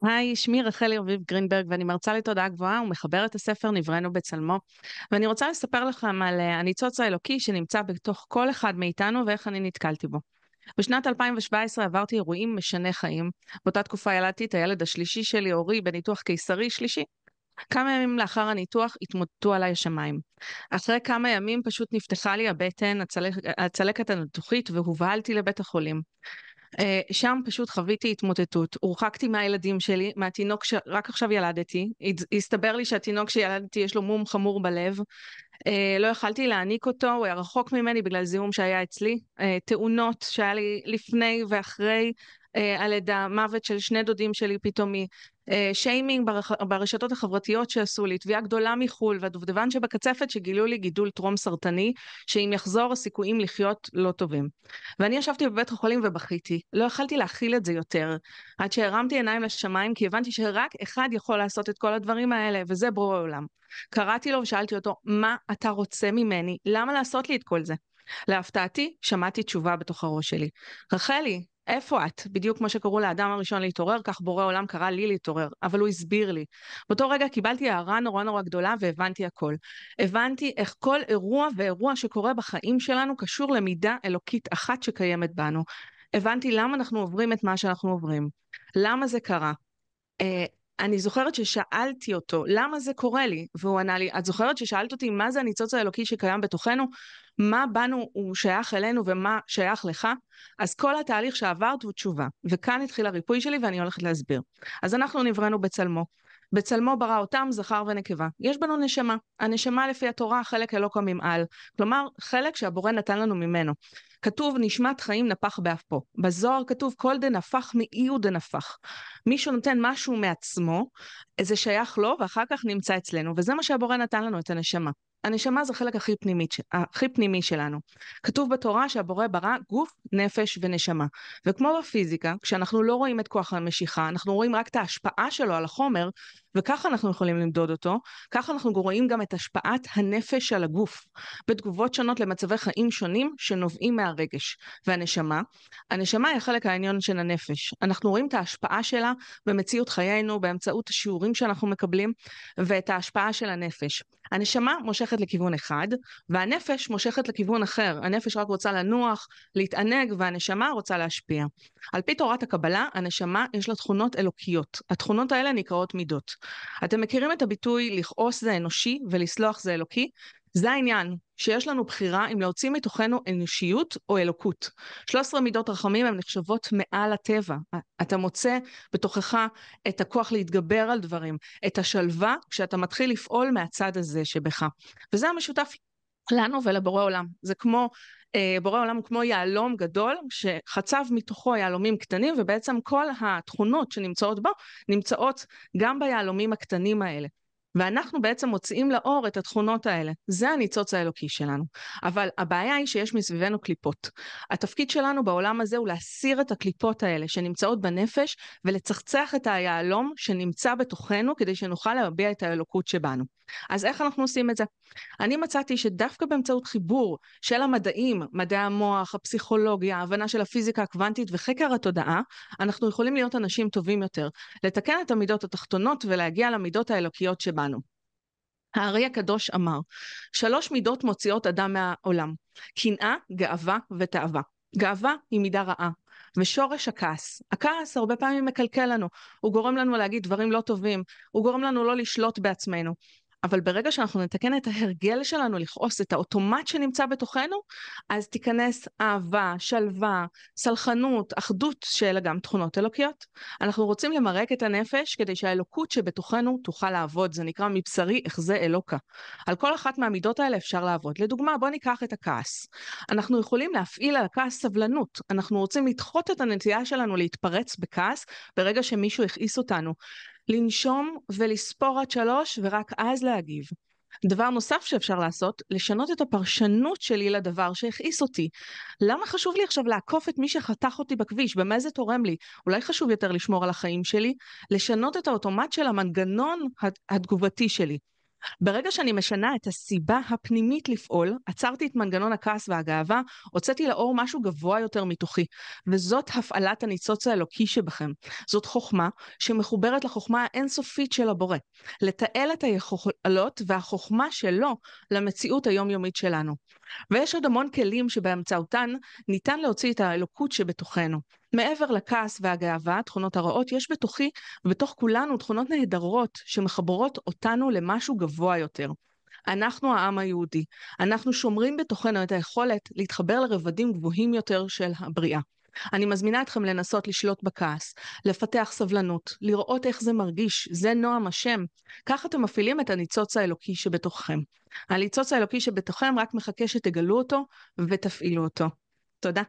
היי, שמי רחלי רביב גרינברג ואני מרצה לתודעה גבוהה ומחברת את הספר נבראנו בצלמו. ואני רוצה לספר לכם על הניצוץ האלוקי שנמצא בתוך כל אחד מאיתנו ואיך אני נתקלתי בו. בשנת 2017 עברתי אירועים משני חיים. באותה תקופה ילדתי את הילד השלישי שלי, אורי, בניתוח קיסרי שלישי. כמה ימים לאחר הניתוח התמוטטו עליי השמיים. אחרי כמה ימים פשוט נפתחה לי הבטן, הצלקת הניתוחית, והובהלתי לבית החולים. שם פשוט חוויתי התמוטטות, הורחקתי מהילדים שלי, מהתינוק שרק עכשיו ילדתי, הסתבר לי שהתינוק שילדתי יש לו מום חמור בלב, לא יכלתי להעניק אותו, הוא היה רחוק ממני בגלל זיהום שהיה אצלי, תאונות שהיה לי לפני ואחרי הלידה, מוות של שני דודים שלי פתאומי, שיימינג ברשתות החברתיות שעשו לי, תביעה גדולה מחול, והדובדבן שבקצפת שגילו לי גידול טרום סרטני, שאם יחזור הסיכויים לחיות לא טובים. ואני ישבתי בבית החולים ובכיתי, לא יכלתי להכיל את זה יותר, עד שהרמתי עיניים לשמיים, כי הבנתי שרק אחד יכול לעשות את כל הדברים האלה, וזה בורא עולם. קראתי לו ושאלתי אותו, מה אתה רוצה ממני? למה לעשות לי את כל זה? להפתעתי, שמעתי תשובה בתוך הראש שלי. רחלי, איפה את? בדיוק כמו שקראו לאדם הראשון להתעורר, כך בורא עולם קרא לי להתעורר, אבל הוא הסביר לי. באותו רגע קיבלתי הערה נורא נורא גדולה והבנתי הכל. הבנתי איך כל אירוע ואירוע שקורה בחיים שלנו קשור למידה אלוקית אחת שקיימת בנו. הבנתי למה אנחנו עוברים את מה שאנחנו עוברים. למה זה קרה? אני זוכרת ששאלתי אותו, למה זה קורה לי? והוא ענה לי, את זוכרת ששאלת אותי מה זה הניצוץ האלוקי שקיים בתוכנו? מה בנו הוא שייך אלינו ומה שייך לך? אז כל התהליך שעברת הוא תשובה. וכאן התחיל הריפוי שלי ואני הולכת להסביר. אז אנחנו נבראנו בצלמו. בצלמו ברא אותם זכר ונקבה. יש בנו נשמה. הנשמה לפי התורה חלק אלוקא ממעל. כלומר, חלק שהבורא נתן לנו ממנו. כתוב נשמת חיים נפח באפו. בזוהר כתוב כל דנפח מאי הוא דנפח. מישהו נותן משהו מעצמו, זה שייך לו ואחר כך נמצא אצלנו, וזה מה שהבורא נתן לנו, את הנשמה. הנשמה זה חלק הכי פנימי שלנו. כתוב בתורה שהבורא ברא גוף, נפש ונשמה. וכמו בפיזיקה, כשאנחנו לא רואים את כוח המשיכה, אנחנו רואים רק את ההשפעה שלו על החומר, וככה אנחנו יכולים למדוד אותו, ככה אנחנו רואים גם את השפעת הנפש על הגוף, בתגובות שונות למצבי חיים שונים שנובעים מהרגש. והנשמה, הנשמה היא החלק העליון של הנפש. אנחנו רואים את ההשפעה שלה במציאות חיינו, באמצעות השיעורים שאנחנו מקבלים, ואת ההשפעה של הנפש. הנשמה מושכת לכיוון אחד, והנפש מושכת לכיוון אחר. הנפש רק רוצה לנוח, להתענג, והנשמה רוצה להשפיע. על פי תורת הקבלה, הנשמה יש לה תכונות אלוקיות. התכונות האלה נקראות מידות. אתם מכירים את הביטוי לכעוס זה אנושי ולסלוח זה אלוקי? זה העניין, שיש לנו בחירה אם להוציא מתוכנו אנושיות או אלוקות. 13 מידות רחמים הן נחשבות מעל הטבע. אתה מוצא בתוכך את הכוח להתגבר על דברים, את השלווה כשאתה מתחיל לפעול מהצד הזה שבך. וזה המשותף לנו ולבורא עולם. זה כמו, בורא עולם הוא כמו יהלום גדול שחצב מתוכו יהלומים קטנים, ובעצם כל התכונות שנמצאות בו נמצאות גם ביהלומים הקטנים האלה. ואנחנו בעצם מוציאים לאור את התכונות האלה. זה הניצוץ האלוקי שלנו. אבל הבעיה היא שיש מסביבנו קליפות. התפקיד שלנו בעולם הזה הוא להסיר את הקליפות האלה שנמצאות בנפש, ולצחצח את היהלום שנמצא בתוכנו, כדי שנוכל להביע את האלוקות שבנו. אז איך אנחנו עושים את זה? אני מצאתי שדווקא באמצעות חיבור של המדעים, מדעי המוח, הפסיכולוגיה, ההבנה של הפיזיקה הקוונטית וחקר התודעה, אנחנו יכולים להיות אנשים טובים יותר, לתקן את המידות התחתונות ולהגיע למידות האלוקיות שבנו. הארי הקדוש אמר, 3 מידות מוציאות אדם מהעולם, קנאה, גאווה ותאווה. גאווה היא מידה רעה, ושורש הכעס. הכעס הרבה פעמים מקלקל לנו, הוא גורם לנו להגיד דברים לא טובים, הוא גורם לנו לא לשלוט בעצמנו. אבל ברגע שאנחנו נתקן את ההרגל שלנו לכעוס, את האוטומט שנמצא בתוכנו, אז תיכנס אהבה, שלווה, סלחנות, אחדות של גם תכונות אלוקיות. אנחנו רוצים למרק את הנפש כדי שהאלוקות שבתוכנו תוכל לעבוד. זה נקרא מבשרי אחזה אלוקה. על כל אחת מהמידות האלה אפשר לעבוד. לדוגמה, בוא ניקח את הכעס. אנחנו יכולים להפעיל על הכעס סבלנות. אנחנו רוצים לדחות את הנטייה שלנו להתפרץ בכעס ברגע שמישהו הכעיס אותנו. לנשום ולספור עד 3 ורק אז להגיב. דבר נוסף שאפשר לעשות, לשנות את הפרשנות שלי לדבר שהכעיס אותי. למה חשוב לי עכשיו לעקוף את מי שחתך אותי בכביש? במה זה תורם לי? אולי חשוב יותר לשמור על החיים שלי? לשנות את האוטומט של המנגנון התגובתי שלי. ברגע שאני משנה את הסיבה הפנימית לפעול, עצרתי את מנגנון הכעס והגאווה, הוצאתי לאור משהו גבוה יותר מתוכי, וזאת הפעלת הניצוץ האלוקי שבכם. זאת חוכמה שמחוברת לחוכמה האינסופית של הבורא, לתעל את היכולות והחוכמה שלו למציאות היומיומית שלנו. ויש עוד המון כלים שבאמצעותן ניתן להוציא את האלוקות שבתוכנו. מעבר לכעס והגאווה, תכונות הרעות, יש בתוכי ובתוך כולנו תכונות נהדרות שמחברות אותנו למשהו גבוה יותר. אנחנו העם היהודי, אנחנו שומרים בתוכנו את היכולת להתחבר לרבדים גבוהים יותר של הבריאה. אני מזמינה אתכם לנסות לשלוט בכעס, לפתח סבלנות, לראות איך זה מרגיש, זה נועם השם. כך אתם מפעילים את הניצוץ האלוקי שבתוככם. הניצוץ האלוקי שבתוככם רק מחכה שתגלו אותו ותפעילו אותו. תודה.